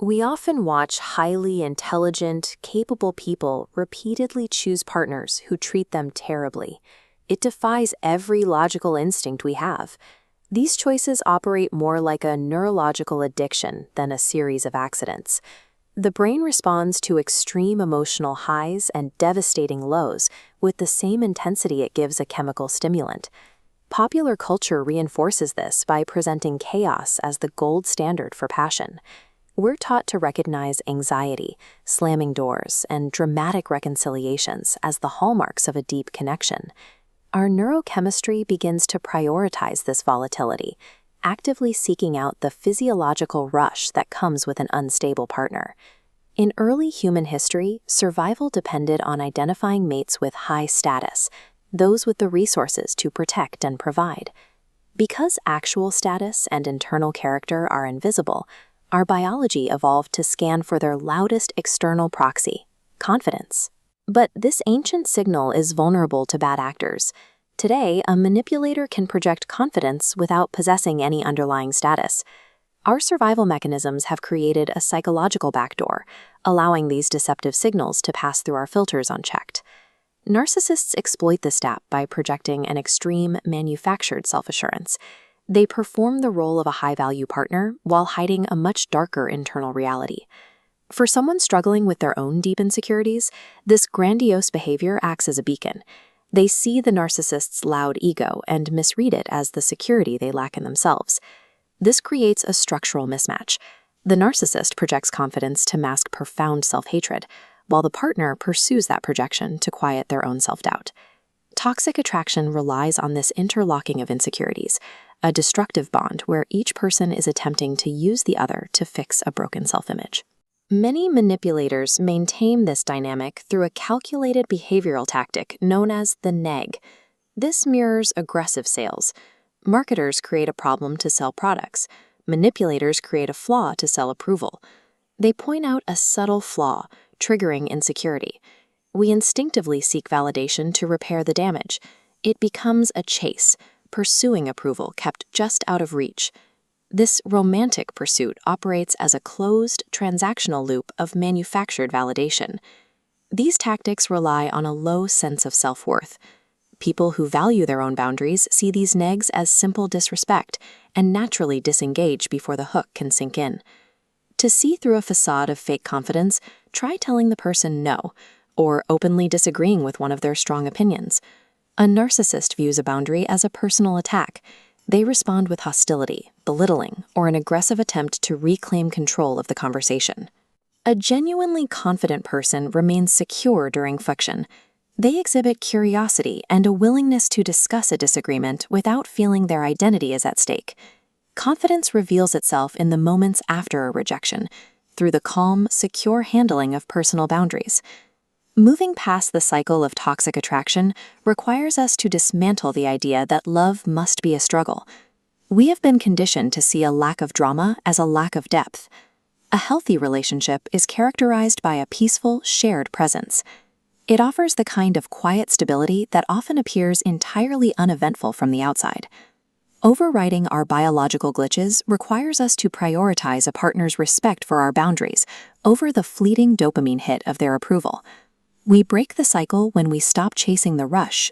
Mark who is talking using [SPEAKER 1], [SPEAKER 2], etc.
[SPEAKER 1] We often watch highly intelligent, capable people repeatedly choose partners who treat them terribly. It defies every logical instinct we have. These choices operate more like a neurological addiction than a series of accidents. The brain responds to extreme emotional highs and devastating lows with the same intensity it gives a chemical stimulant. Popular culture reinforces this by presenting chaos as the gold standard for passion. We're taught to recognize anxiety, slamming doors, and dramatic reconciliations as the hallmarks of a deep connection. Our neurochemistry begins to prioritize this volatility, actively seeking out the physiological rush that comes with an unstable partner. In early human history, survival depended on identifying mates with high status, those with the resources to protect and provide. Because actual status and internal character are invisible, our biology evolved to scan for their loudest external proxy, confidence. But this ancient signal is vulnerable to bad actors. Today, a manipulator can project confidence without possessing any underlying status. Our survival mechanisms have created a psychological backdoor, allowing these deceptive signals to pass through our filters unchecked. Narcissists exploit this gap by projecting an extreme, manufactured self-assurance. They perform the role of a high-value partner while hiding a much darker internal reality. For someone struggling with their own deep insecurities, this grandiose behavior acts as a beacon. They see the narcissist's loud ego and misread it as the security they lack in themselves. This creates a structural mismatch. The narcissist projects confidence to mask profound self-hatred, while the partner pursues that projection to quiet their own self-doubt. Toxic attraction relies on this interlocking of insecurities, a destructive bond where each person is attempting to use the other to fix a broken self-image. Many manipulators maintain this dynamic through a calculated behavioral tactic known as the neg. This mirrors aggressive sales. Marketers create a problem to sell products. Manipulators create a flaw to sell approval. They point out a subtle flaw, triggering insecurity. We instinctively seek validation to repair the damage. It becomes a chase, pursuing approval kept just out of reach. This romantic pursuit operates as a closed, transactional loop of manufactured validation. These tactics rely on a low sense of self-worth. People who value their own boundaries see these negs as simple disrespect and naturally disengage before the hook can sink in. To see through a facade of fake confidence, try telling the person no, or openly disagreeing with one of their strong opinions. A narcissist views a boundary as a personal attack. They respond with hostility, belittling, or an aggressive attempt to reclaim control of the conversation. A genuinely confident person remains secure during friction. They exhibit curiosity and a willingness to discuss a disagreement without feeling their identity is at stake. Confidence reveals itself in the moments after a rejection, through the calm, secure handling of personal boundaries. Moving past the cycle of toxic attraction requires us to dismantle the idea that love must be a struggle. We have been conditioned to see a lack of drama as a lack of depth. A healthy relationship is characterized by a peaceful, shared presence. It offers the kind of quiet stability that often appears entirely uneventful from the outside. Overriding our biological glitches requires us to prioritize a partner's respect for our boundaries over the fleeting dopamine hit of their approval. We break the cycle when we stop chasing the rush